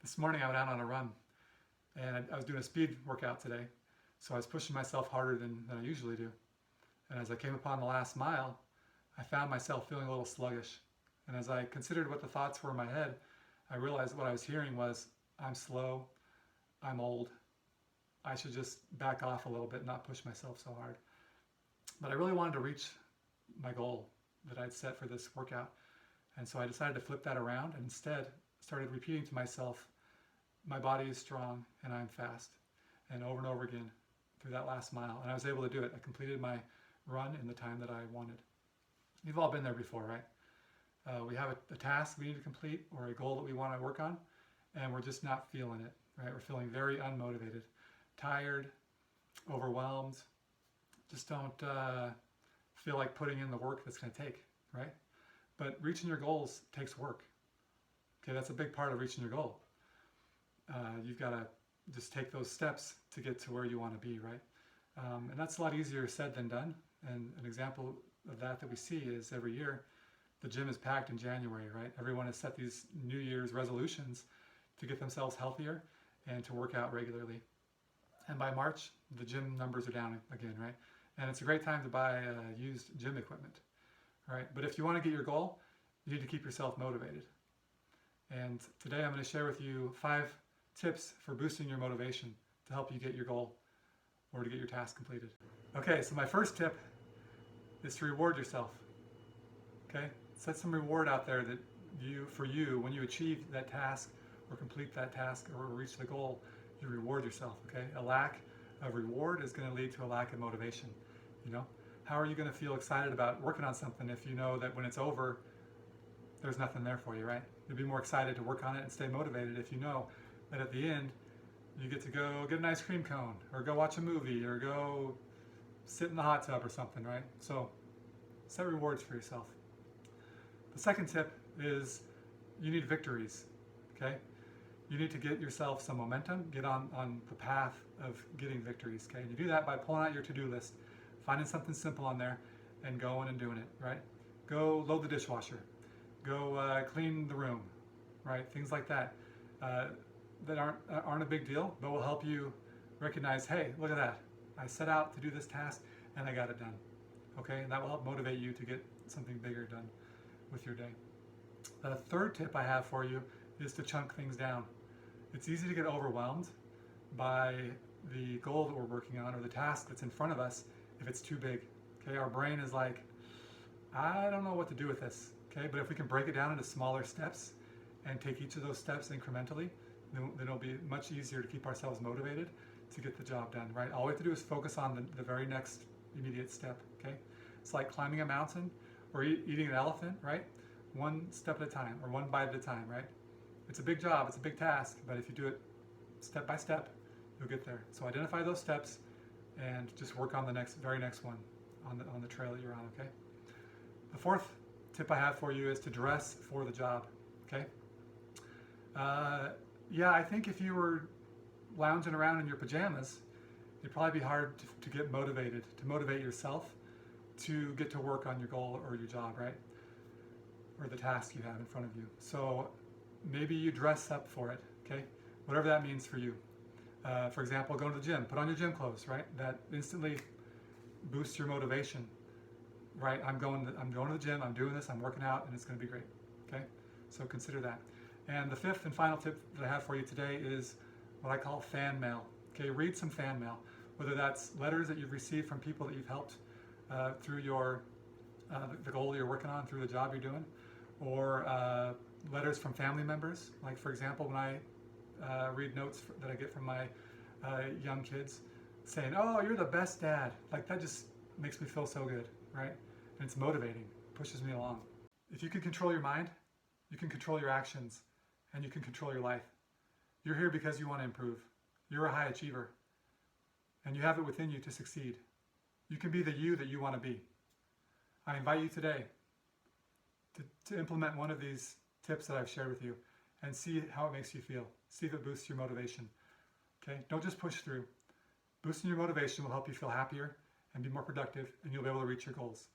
This morning I went out on a run and I was doing a speed workout today. So I was pushing myself harder than I usually do. And as I came upon the last mile, I found myself feeling a little sluggish. And as I considered what the thoughts were in my head, I realized what I was hearing was, I'm slow, I'm old, I should just back off a little bit and not push myself so hard. But I really wanted to reach my goal that I'd set for this workout. And so I decided to flip that around and instead started repeating to myself, my body is strong and I'm fast. And over again through that last mile. And I was able to do it. I completed my run in the time that I wanted. You've all been there before, right? We have a task we need to complete or a goal that we want to work on, and we're just not feeling it, right? We're feeling very unmotivated, tired, overwhelmed, just don't feel like putting in the work that's going to take, right? But reaching your goals takes work. Okay, that's a big part of reaching your goal. You've got to just take those steps to get to where you want to be, right? And that's a lot easier said than done. And an example of that we see is every year, the gym is packed in January, right? Everyone has set these New Year's resolutions to get themselves healthier and to work out regularly. And by March, the gym numbers are down again, right? And it's a great time to buy used gym equipment, right? But if you want to get your goal, you need to keep yourself motivated. And today I'm going to share with you 5 tips for boosting your motivation to help you get your goal or to get your task completed. Okay, so my first tip is to reward yourself. Okay, set some reward out there that for you when you achieve that task or complete that task or reach the goal, you reward yourself. Okay, a lack of reward is going to lead to a lack of motivation. You know, how are you going to feel excited about working on something if you know that when it's over, there's nothing there for you, right? You'll be more excited to work on it and stay motivated if you know that at the end you get to go get an ice cream cone or go watch a movie or go sit in the hot tub or something, right? So set rewards for yourself. The second tip is you need victories, okay? You need to get yourself some momentum, get on the path of getting victories, okay? And you do that by pulling out your to-do list, finding something simple on there and going and doing it, right? Go load the dishwasher, go clean the room, right? Things like that that aren't a big deal, but will help you recognize, hey, look at that. I set out to do this task and I got it done, okay? And that will help motivate you to get something bigger done with your day. The third tip I have for you is to chunk things down. It's easy to get overwhelmed by the goal that we're working on or the task that's in front of us if it's too big. Okay, our brain is like, I don't know what to do with this. Okay, but if we can break it down into smaller steps and take each of those steps incrementally, then it'll be much easier to keep ourselves motivated to get the job done, right? All we have to do is focus on the very next immediate step, okay? It's like climbing a mountain or eating an elephant, right? One step at a time or one bite at a time, right? It's a big job, it's a big task, but if you do it step by step, you'll get there. So identify those steps and just work on the very next one on the trail that you're on, okay? The fourth tip I have for you is to dress for the job, okay? Yeah, I think if you were lounging around in your pajamas, it'd probably be hard to get motivated, to motivate yourself to get to work on your goal or your job, right? Or the task you have in front of you. So maybe you dress up for it, okay? Whatever that means for you. For example, going to the gym, put on your gym clothes, right? That instantly boosts your motivation, right? I'm going to the gym, I'm doing this, I'm working out, and it's going to be great, okay? So consider that. And the fifth and final tip that I have for you today is what I call fan mail. Okay, read some fan mail, whether that's letters that you've received from people that you've helped through the goal that you're working on, through the job you're doing, or letters from family members. Like for example, when I read notes that I get from my young kids saying, "Oh, you're the best dad," like that just makes me feel so good, right? And it's motivating, pushes me along. If you can control your mind, you can control your actions, and you can control your life. You're here because you want to improve. You're a high achiever, and you have it within you to succeed. You can be the you that you want to be. I invite you today to implement one of these tips that I've shared with you and see how it makes you feel. See if it boosts your motivation. Okay? Don't just push through. Boosting your motivation will help you feel happier and be more productive, and you'll be able to reach your goals.